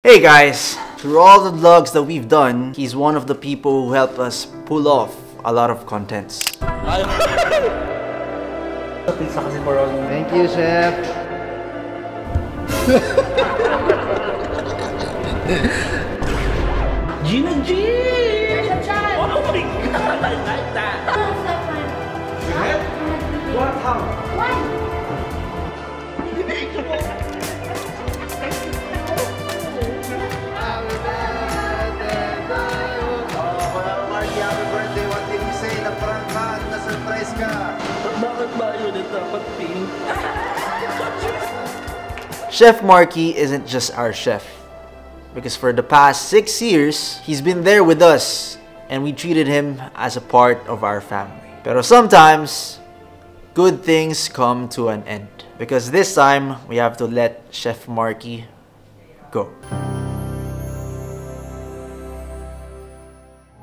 Hey guys! Through all the vlogs that we've done, he's one of the people who helped us pull off a lot of contents. Thank you, Chef! Gina G! Oh my god, I like that! What? How? Chef Marky isn't just our chef, because for the past 6 years, he's been there with us and we treated him as a part of our family. Pero sometimes, good things come to an end, because this time, we have to let Chef Marky go.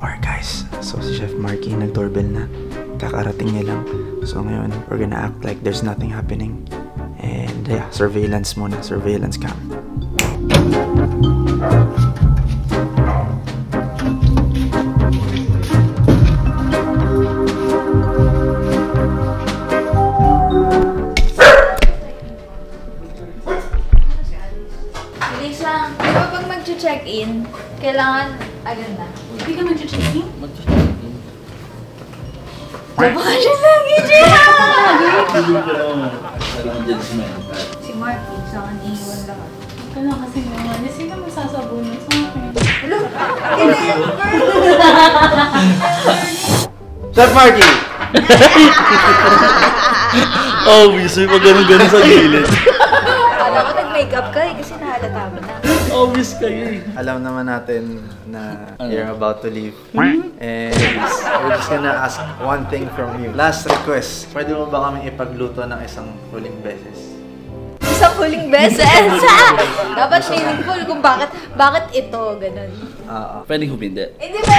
Alright guys, so si Chef Marky nag-doorbell na. Kakarating niya lang. So ngayon, we're gonna act like there's nothing happening. And yeah, surveillance muna. Surveillance cam. Bilis lang. Di ba pag mag-check-in, kailangan agad na? Hindi ka mag-check-in? Baka siya lagi dyan! Si Marky, sa akin iiwan lang. Ito na kasi naman. Sino magsasabunin sa akin? Hello? Hindi! Chef Marky! Obviously, pag ganun-ganun sa gilid. Alam ko nag-makeup ka kasi nahalata mo na. Obvious kayo eh. Alam naman natin na you're about to leave. And we're just gonna ask one thing from you. Last request. Pwede mo ba kami ipagluto ng isang huling beses? Isang huling beses! Dapat meaningful kung bakit ito, ganun. Pwedeng humindi. Hindi ba?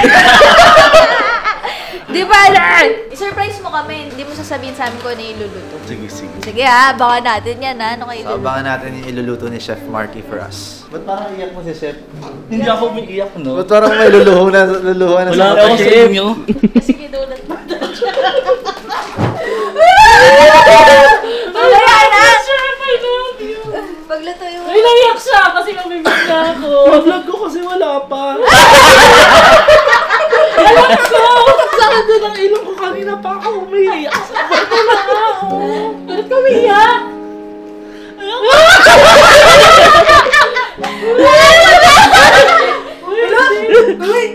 Di ba lang? I-surprise mo kami. Hindi mo sasabihin sa amin kung ano yung iluluto. Sige. Sige ha, baka natin yan ha. Ano kayo So, abangan natin yung iluluto ni Chef Marky for us. Ba't parang iyak mo si Chef? Hindi ako umiiyak, no? Ba't parang may luluho na Wala sa ako sa inyo. Kasi ginulat mo. Wala na! Chef, I love you! Pagluto yung... Ay, naiyak siya kasi mamimig na ako. Vlog ko kasi wala pa. Alam ko! Saan doon ang ilong ko kanina pa ako umiiyak. Ba't ka umiyak?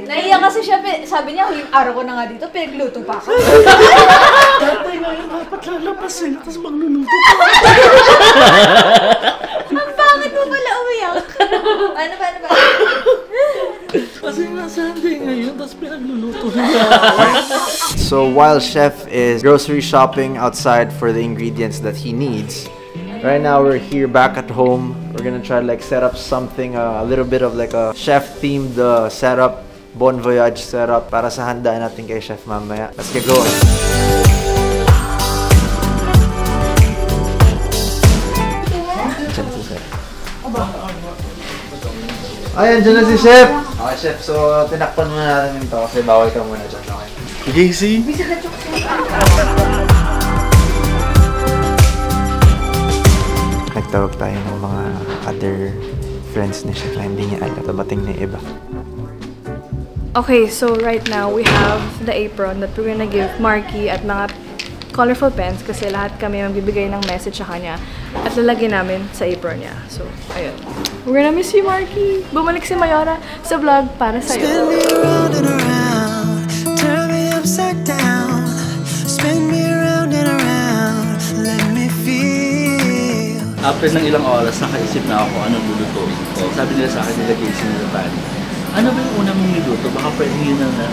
Naiyak kasi siya. Sabi niya, huling araw ko na nga dito, pinagluto pa ako. Tatay ngayon, dapat lalabas sila, tapos magluluto pa. Ang pangit mo pala umiyak. Ano ba? Kasi nga Sunday ngayon, tapos pinagluluto na. So while Chef is grocery shopping outside for the ingredients that he needs, right now we're here back at home. We're gonna try to like set up something, a little bit of like a chef-themed setup, Bon Voyage setup para sa handaan natin kay Chef mamaya. Let's get going! Ay, andyan na si Chef! Okay, Chef. So, tinakpan muna natin ito kasi bawal ka muna dyan. Okay? Casey? Nagtawag tayo ng mga other friends ni Chef na hindi niya alam. Tabating na iba. Okay, so right now we have the apron that we're gonna give Marky at mga colorful pens kasi lahat kami magbibigay ng message sa kanya at lalagyan namin sa apron niya. So, ayun. We're gonna miss you, Marky! Bumalik si Mayora sa vlog para sa'yo. Spin me around and around, turn me upside down. Spin me around and around, let me feel. After ng ilang oras, nakaisip na ako anong lulutuin ko. Sabi nila sa akin, nilagay si nila pani. Ano ba yung una mong niluto? Baka pwede yun na.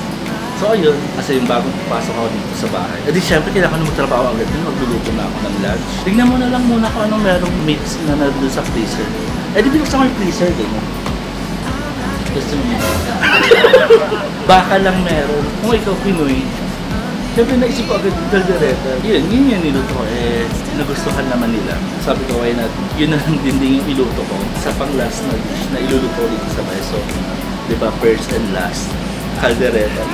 So ayun, kasi yung bagong pasok ako dito sa bahay. E di syempre, kailangan ko na magtrabaho agad din. Magluluto na ako ng lunch. Tignan mo na lang muna kung anong merong mix na nandun sa freezer. E di binuksan ko yung freezer din. Gusto mo. Baka lang meron. Kung ikaw Pinoy, Siyempre naisip ko agad yung caldereta. Yun yung niluto ko. Nagustuhan naman nila. Sabi ko, why not? Yun na lang din yung iluto ko. Sa pang last na dish na iluluto dito sa Beso. Diba, first and last. Caldereta.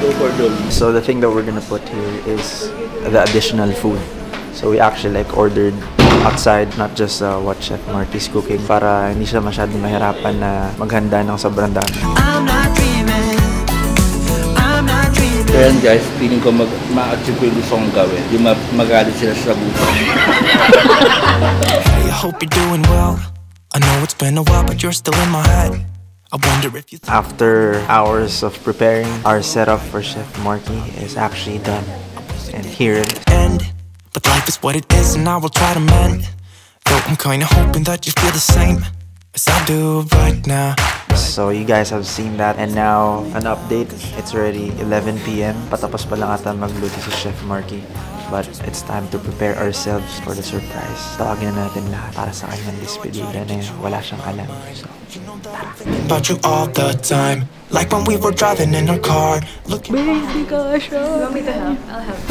Go for those. So the thing that we're gonna put here is the additional food. So we actually like ordered outside, not just what Chef Marky's cooking, para hindi siya masyadong mahirapan na maghanda ng sobrang dami. I'm not dreaming. I'm not dreaming. So yan guys, feeling ko ma-achieve ko yung gusto kong gawin. Yung magalit sila sa buto. Hey, I hope you're doing well. I know it's been a while, but you're still in my head. I wonder if you After hours of preparing, our setup for Chef Marky is actually done. And here it is. end. But life is what it is, and I will try to mend. Though I'm kinda hoping that you feel the same as I do right now. So you guys have seen that, and now an update. It's already 11 p.m. Patapos pa lang ata magluto si Chef Marky. But it's time to prepare ourselves for the surprise. Tawagin na natin lahat para sa kanyang despedida na wala siyang alam. So, About you all the time, like when we were driving in our car. Looking Baby gosh, you want me to help? I'll help.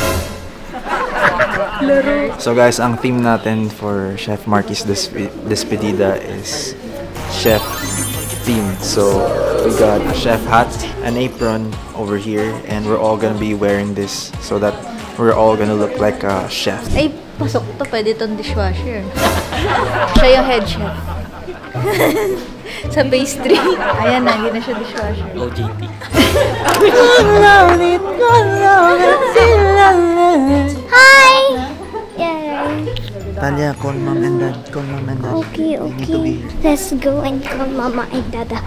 so guys, ang theme natin for Chef Marky's despedida is chef theme. So we got a chef hat, an apron over here, and we're all gonna be wearing this so that we're all gonna look like a chef. Ay, pasok to. Pwede tong dishwasher. Siya yung head chef. Sa base 3. Ayan na, hindi na siya dishwasher. OJT. Hi! Yay! Talia, call mom and dad. Call mom and dad. Okay, They need to be okay. here. Let's go and call Mama and Dada.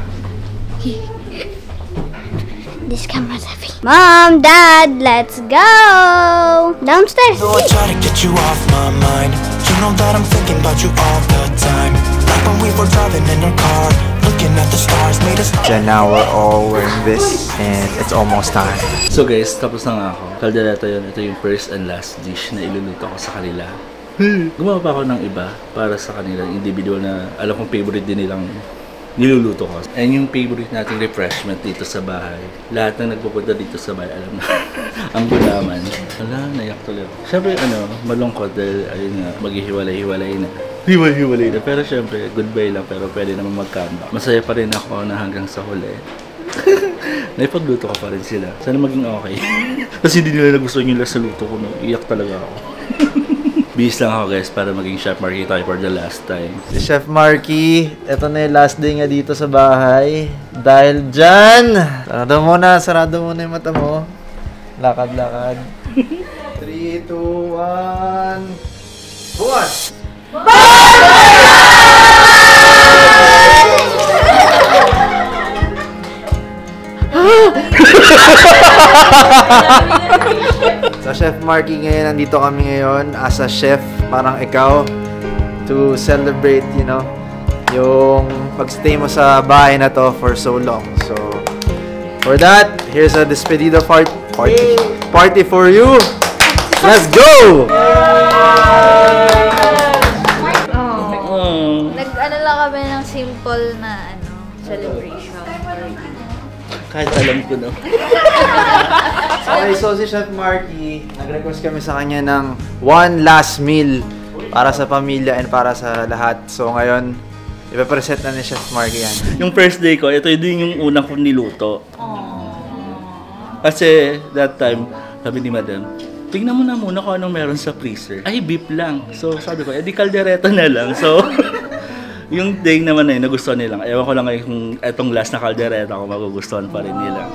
This camera's heavy. Mom, Dad, let's go! Downstairs. though I try to get you off my mind, you know that I'm thinking about you all the time. Like when we were driving in our car, looking at the stars, made us. And now we're all wearing this, and it's almost time. So guys, tapos na nga ako. Caldereta yun. Ito yung first and last dish na iluluto ko sa kanila. Gumawa pa ako ng iba para sa kanila. Individual na alam kong favorite din nilang niluluto ko. And yung favorite nating refreshment dito sa bahay. Lahat na nagpupunta dito sa bahay, alam na. Ang gulaman. Wala, naiyak tuloy ako. Siyempre, malungkot dahil ayun nga, maghihiwalay-hiwalay na. Hiwalay na. Pero syempre, goodbye lang. Pero pwede naman mag-comeback. Masaya pa rin ako na hanggang sa huli. Naipagluto ko pa rin sila. Sana maging okay. Kasi hindi nila nagustuhan yung last na luto ko. No? Iyak talaga ako. Bihis lang ako guys para maging Chef Marky tayo for the last time. Si Chef Marky, eto na yung last day nga dito sa bahay. Dahil dyan, sarado muna yung mata mo. Lakad-lakad. 3, 2, 1, bukas! So Chef Marky ngayon, nandito kami ngayon as a chef, parang ikaw, to celebrate, you know, yung pagstay mo sa bahay na to for so long. So for that, here's a despedida party for you. Let's go! Nag-ano lang kami ng simple na celebration. Kahit alam ko na. Okay, so si Chef Marky, nag-request kami sa kanya ng one last meal para sa pamilya and para sa lahat. So ngayon, ipapresent na ni Chef Marky yan. Yung first day ko, ito din yung unang kong niluto. Kasi that time, sabi ni Madam, tingnan mo na muna kung anong meron sa freezer. Ay, beef lang. So sabi ko, edi caldereta na lang. So, yung day naman na yun, nagustuhan nila. Ewan ko lang ngayon kung itong last na caldereta ko magugustuhan pa rin nila.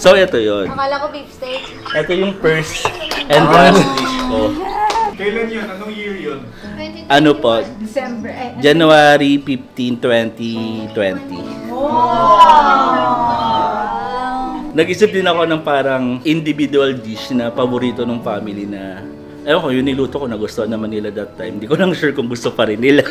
So, ito yun. Akala ko beef steak. Ito yung first and last dish ko. Kailan yun? Anong year yun? Ano po? January 15, 2020. Nag-isip din ako ng parang individual dish na paborito ng family na ewan ko, yung niluto ko nagustuhan naman nila that time. Hindi ko lang sure kung gusto pa rin nila.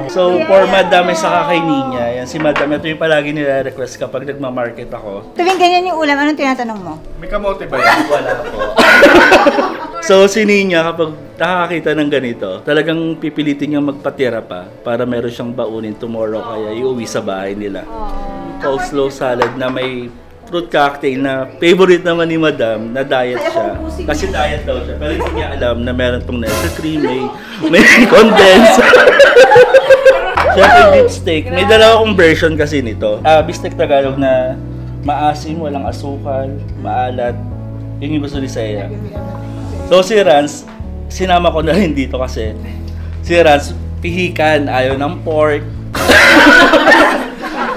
So, for Madam ay saka kay Ninya, yan si Madam, ito yung palagi nila request kapag nagmamarket ako. Tuwing ganyan yung ulam, anong tinatanong mo? May kamote ba yan? Wala po. So, si Ninya kapag nakakakita ng ganito, talagang pipilitin niyang magpatira pa para meron siyang baunin tomorrow kaya iuwi sa bahay nila. Coleslaw salad na may fruit cocktail na favorite naman ni Madam na diet siya. Kasi diet daw siya. Pero hindi niya alam na meron tong nasa cream, may condense. Siyempre beef steak. May dalawa akong version kasi nito. Beef steak Tagalog na maasim, walang asukal, maalat. Yun yung gusto ni Seiya. So si Rans, sinama ko na rin dito kasi si Rans, pihikan, ayaw ng pork.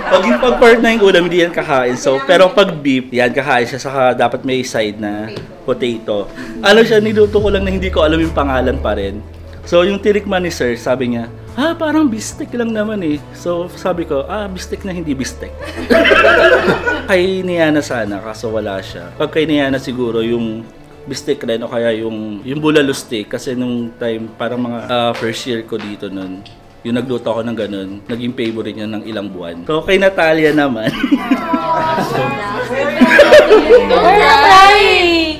Pag pork na yung ulam, hindi yan kakain. So, pero pag beef, yan kakain siya. Saka dapat may side na potato. Ano siya, niluto ko lang na hindi ko alam yung pangalan pa rin. So, yung tinikman ni Sir, sabi niya, parang bistek lang naman eh. So, sabi ko, bistek na hindi bistek. Kay Niana sana, kaso wala siya. Pag kay Niana siguro, yung bistek rin o kaya yung bulalo steak. Kasi nung time, parang mga first year ko dito nun, yung nagluto ako ng ganun, naging favorite niya ng ilang buwan. So, kay Natalia naman. Don't cry!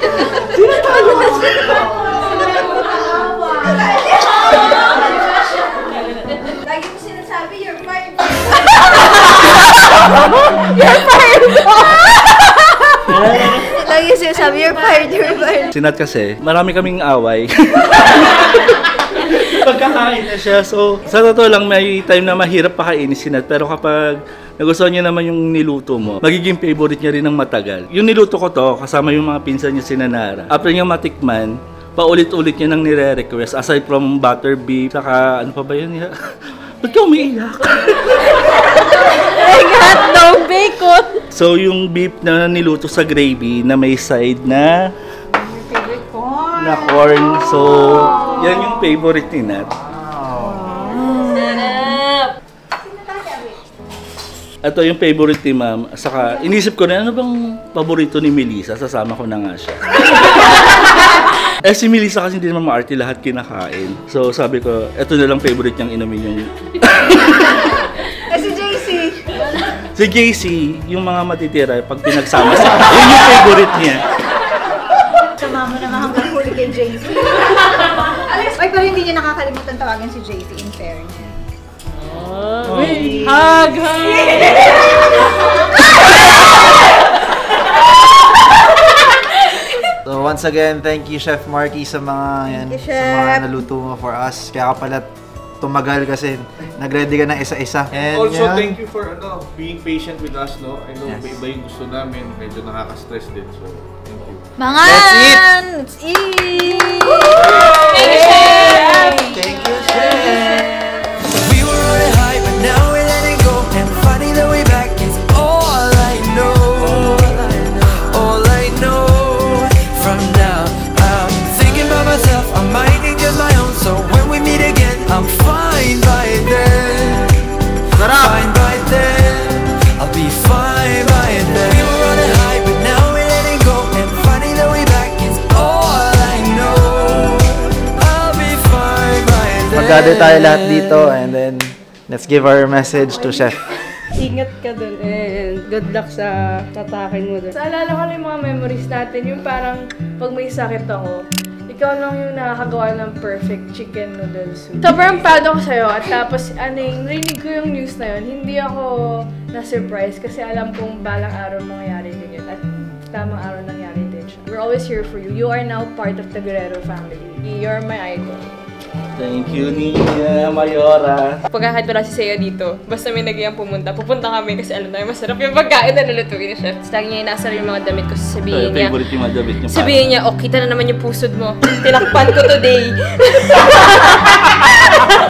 Lagi mo sinasabi, you're fired. You're fired! Lagi sinasabi, you're fired, you're fired. Si Nat kasi, marami kaming away. Pagkakain na siya. So, sa totoo lang, may time na mahirap pakainin si Nat. Pero kapag nagustuhan niya naman yung niluto mo, magiging favorite niya rin ng matagal. Yung niluto ko to, kasama yung mga pinsan niya si Nanara. After niya matikman, paulit-ulit niya nang nire-request. Aside from butter beef, saka ano pa ba yun? Ba't ka umiiyak? Hotdog, bacon. So, yung beef na niluto sa gravy na may side na corn. So, yan yung favorite ni Nat. Sarap. Ito yung favorite ni Ma'am. Saka, inisip ko na, ano bang paborito ni Melissa? Sasama ko na nga siya. Si Melissa kasi hindi naman maarte, lahat kinakain. So, sabi ko, ito na lang favorite niyang inumin yung... Si JC. Si JC, yung mga matitira, pag pinagsama-sama, yun yung favorite niya. Sama mo naman hanggang huli kay JC. Ay, pero hindi niya nakakalimutan tawagan si JC in fairness. Hug! So once again, thank you Chef Marky sa mga yan, Thank you, sa mga Chef. naluto mo for us. Kaya ka pala tumagal kasi nag-ready ka ng isa-isa. And Also, yeah, thank you for being patient with us, no? I know Yes. iba yung gusto namin, medyo nakaka-stress din. So, thank you. Mangan! Let's eat! Thank you, Chef! We were running high, but now we're letting go. And finding the way back is all I know. All I know. From now, I'm thinking about myself. I'm minding just my own. So when we meet again, I'm fine by then. Fine by then. I'll be fine by then. We were running high, but now we're letting go. And finding the way back is all I know. I'll be fine by then. Mag-gather tayo lahat dito and then let's give our message to Chef. Ingat ka dun and good luck sa tatakin mo dun. Naalala ko na yung mga memories natin, yung parang pag may sakit ako, ikaw lang yung nakakagawa ng perfect chicken noodle soup. Sobrang proud ako sa'yo at tapos narinig ko yung news na yun, hindi ako na-surprise kasi alam kong balang araw mangyayari din yun at tamang araw nangyari din siya. We're always here for you. You are now part of the Guerrero family. You're my idol. Thank you, Nina Mayora. Pagka kahit wala si Seiya dito, basta may nagiyang pupunta kami kasi alam namin masarap yung pagkain na nalulutuin ni Chef. Tapos lagi niya inasar yung mga damit ko, sabihin niya, Favorite yung mga damit niya. sabihin niya, oh, kita na naman yung pusod mo. Tinakpan ko today.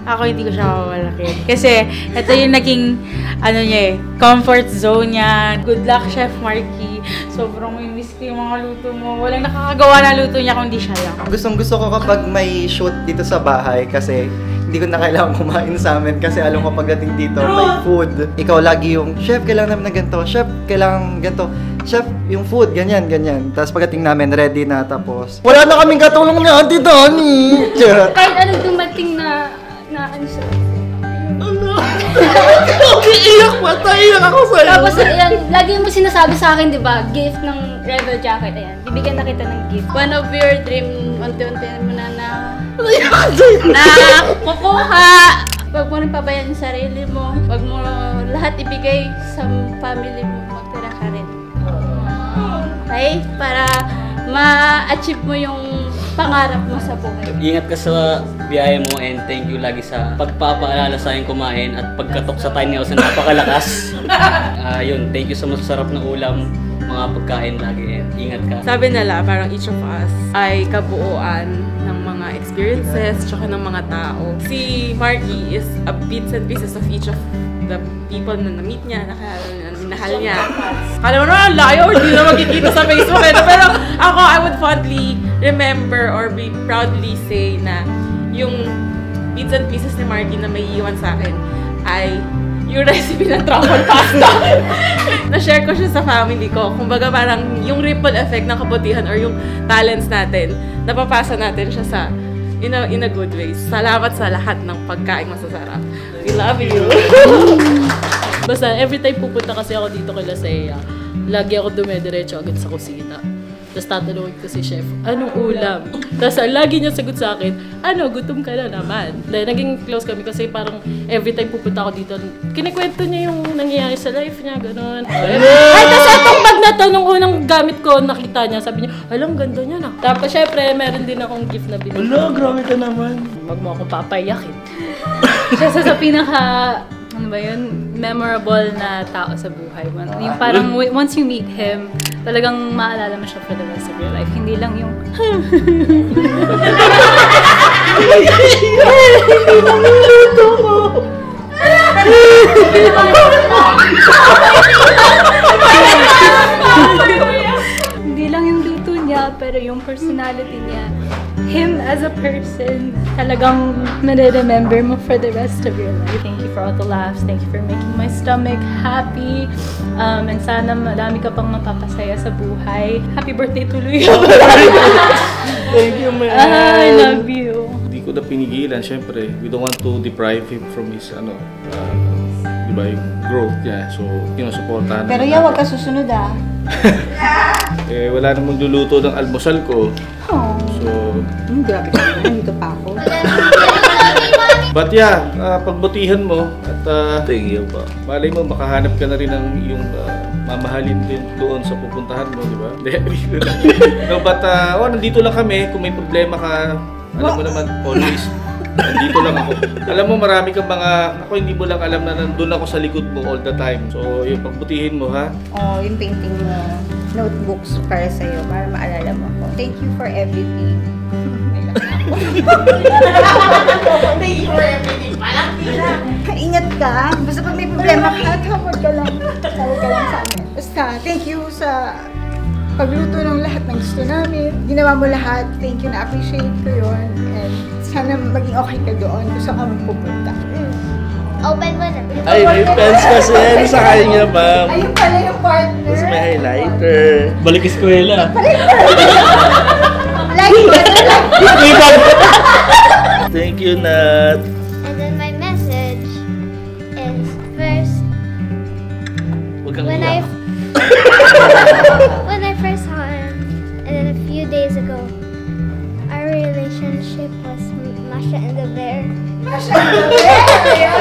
Ako hindi ko siya mawalakin. Kasi ito yung naging comfort zone niya. Good luck, Chef Marky. Sobrang miss ko yung mga luto mo. Walang nakakagawa na luto niya kundi siya lang. Gustong-gusto ko kapag may shoot dito sa bahay kasi hindi ko na kailangan kumain sa amin kasi alam ko pagdating dito may food. Ikaw lagi yung, Chef, kailangan namin ng ganito. Chef, kailangan ganito. Chef, yung food, ganyan, ganyan. Tapos pagdating namin, ready na. Tapos, wala na kaming katulong ni Auntie Donnie! Kahit anong dumating na ano sa... Iiyak pa, iiyak ako sa'yo. Tapos, ayan, lagi mo sinasabi sa akin, di ba? Gift ng Rebel Jacket, ayan. Bibigyan na kita ng gift. One of your dream, unti-unti mo na kukuha. Huwag mo rin pabayaan yung sarili mo. Huwag mo lahat ibigay sa family mo. Magtira ka rin. buhay para ma-achieve mo yung pangarap mo sa buhay. Ingat ka sa biyahe mo and thank you lagi sa pagpapaalala sa akin kumain at pagkatok sa tiny house na napakalakas. Yun, thank you sa masasarap na ulam, mga pagkain lagi and ingat ka. Sabi nila, parang each of us ay kabuuan ng mga experiences tsaka ng mga tao. Si Marky is a bits and pieces of each of the people na na-meet niya, minahal niya. Kala mo naman, layo, hindi na magkikita sa Facebook. Pero ako, I would fondly remember or be proudly say na yung bits and pieces ni Marky na may iwan sa akin ay yung recipe ng truffle pasta. Na-share ko siya sa family ko. Kumbaga parang yung ripple effect ng kabutihan or yung talents natin, napapasa natin siya sa in a good way. Salamat sa lahat ng pagkain masasarap. We love you! Basta every time pupunta kasi ako dito kay Lasea, lagi ako dumediretso agad sa kusina. Tapos tatanungin ko si chef, anong ulam? Tapos lagi niya sagot sa akin, gutom ka na naman. Dahil naging close kami kasi parang every time pupunta ako dito, kinikwento niya yung nangyayari sa life niya, gano'n. Ay, tapos itong bag na to, nung unang gamit ko, nakita niya, sabi niya, alam, ganda niya na. Tapos syempre, meron din akong gift na binili. Wala, grabe ka naman. Huwag mo akong papayakin. Siya sa pinaka, memorable na tao sa buhay mo. Yung parang once you meet him, talagang maalala mo siya for the rest of your life. Hindi lang yung hindi lang yung luto niya, pero yung personality niya. Him as a person, talagang ma-remember mo for the rest of your life. Thank you for all the laughs. Thank you for making my stomach happy. And sana madami ka pang mapapasaya sa buhay. Happy birthday tuloy. Thank you, man. I love you. Hindi ko na pinigilan, syempre. We don't want to deprive him from his, diba, yung growth niya. So, supportahan. Pero yan, huwag ka susunod wala namang luluto ng almusal ko. Oh. So, grabe ka naman. Dito pa ako. But yeah, pagbutihan mo at thank you pa. Malay mo, makahanap ka na rin ng iyong mamahalin din doon sa pupuntahan mo, di ba? No, but nandito lang kami. Kung may problema ka, alam mo naman, always nandito lang ako. Alam mo, marami kang ako hindi mo lang alam na nandun ako sa likod mo all the time. So, yung pagbutihin mo, ha? Yung painting mo, notebooks para sa'yo, para maalala mo ako. Thank you for everything. Thank you for everything. Ingat ka. Basta pag may problema ka, tawag ka lang. Tawag ka lang sa amin. Basta, thank you sa pagluto ng lahat ng gusto namin. Ginawa mo lahat. Thank you, na-appreciate ko yun. And sana maging okay ka doon kung saan ka magpupunta. Open mo na. Ay, may pens kasi yan sa kanya, ma'am. Ayun pala yung partner. Tapos may highlighter. Balik eskwela. Thank you, Nat. And then my message is first, when I first saw him, and then a few days ago, our relationship was Masha and the Bear. Masha and the Bear!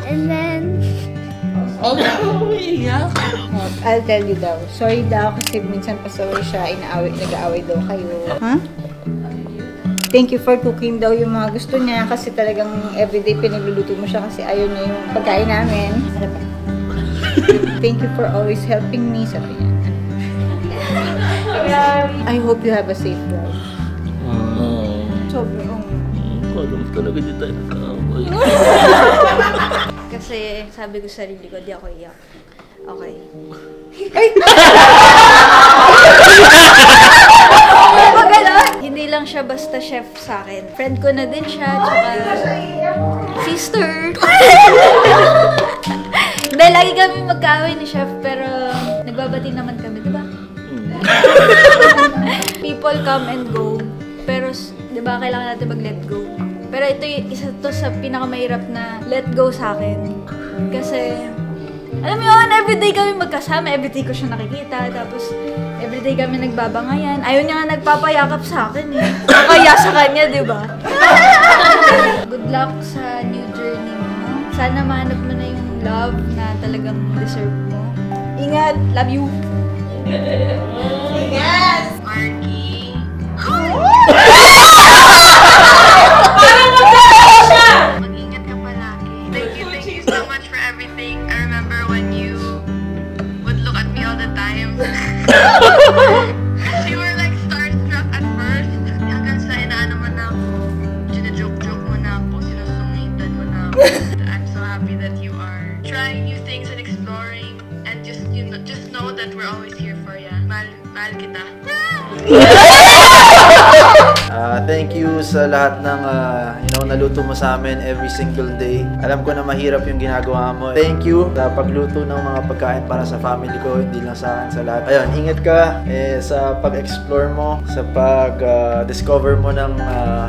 And then, I'll tell you daw. Sorry daw kasi minsan pasaway siya, nag-aaway daw kayo. Huh? Thank you for cooking daw yung mga gusto niya kasi talagang everyday pinagluluto mo siya kasi ayaw niya yung pagkain namin. Ano ba? Thank you for always helping me, sabi niya. I hope you have a safe drive. Sobrang. Alam talaga di tayo nag-aaway. kasi sabi ko sa sarili ko, di ako iyak. Okay. Hindi lang siya basta chef sa akin. Friend ko na din siya, tsaka sister. Hindi, lagi kami magkaaway ni chef, pero nagbabati naman kami, di ba? People come and go, pero di ba kailangan natin mag-let go. Pero ito isa to sa pinakamahirap na let go sa akin. Kasi alam mo yun, everyday kami magkasama, everyday ko siya nakikita, tapos everyday kami nagbabangayan. Ayaw niya nga nagpapayakap sa akin eh. Kaya sa kanya, di ba? Good luck sa new journey mo. Sana mahanap mo na yung love na talagang deserve mo. Ingat! Love you! Yes! Marky. Parang magkakaroon siya! Mag-ingat ka palagi. Thank you so much for everything. I remember when you would look at me all the time. You were like starstruck at first. Hanggang sa inaano mo na ako. Gina-joke-joke mo na ako. Sinusungitan mo na ako. I'm so happy that you are trying new things and exploring. And just know that we're always here for you. Mahal kita. Thank you sa lahat ng naluto mo sa amin every single day. Alam ko na mahirap yung ginagawa mo. Thank you sa pagluto ng mga pagkain para sa family ko, hindi lang sa akin, sa lahat. Ayun, ingat ka sa pag-explore mo, sa pag-discover mo ng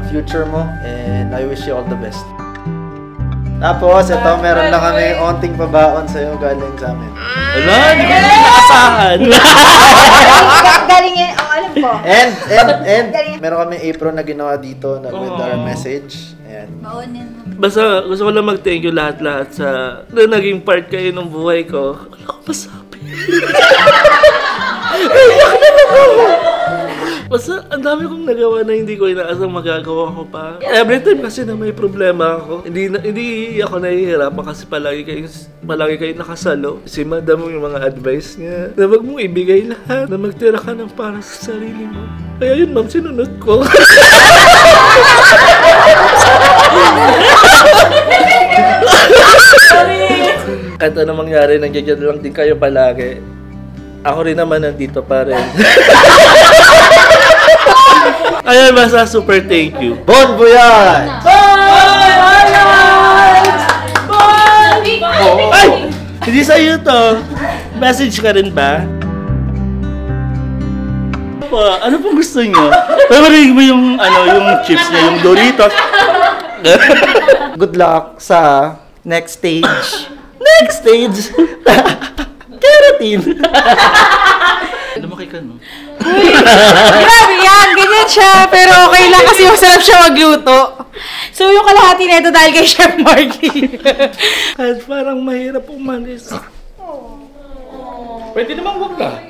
future mo, and I wish you all the best. Tapos, ito, meron lang kami onting pabaon sa'yo galing sa amin. Wala, hindi ko nakasahan. Galing yan, alam ko. And meron kami apron na ginawa dito na with our message. Ayan. Basta gusto ko lang mag-thank you lahat-lahat sa na naging part kayo ng buhay ko. Wala ko masabi. Basta ang dami kong nagawa na hindi ko inaasang magagawa ko pa. Every time kasi na may problema ako, hindi ako nahihirapan kasi palagi kayo nakasalo. Si madam yung mga advice niya na wag mong ibigay lahat, na magtira ka ng para sa sarili mo. Kaya yun ma'am, sinunod ko. Kahit anong mangyari, nandiyan lang din kayo palagi. Ako rin naman nandito pa rin. Ayan, basta super thank you. Bon voyage! Ay! Hindi sa'yo to. Message ka rin ba? Ano pong gusto niyo? Pamarinig mo yung chips niya, yung Doritos. Good luck sa next stage. Next stage? Keratin! Lumaki ka, no? Grabe yan! Ganyan siya! Pero okay lang kasi masarap siya magluto. So yung kalahati na ito dahil kay Chef Marky. Kahit parang mahirap umalis. Pwede naman wag ka.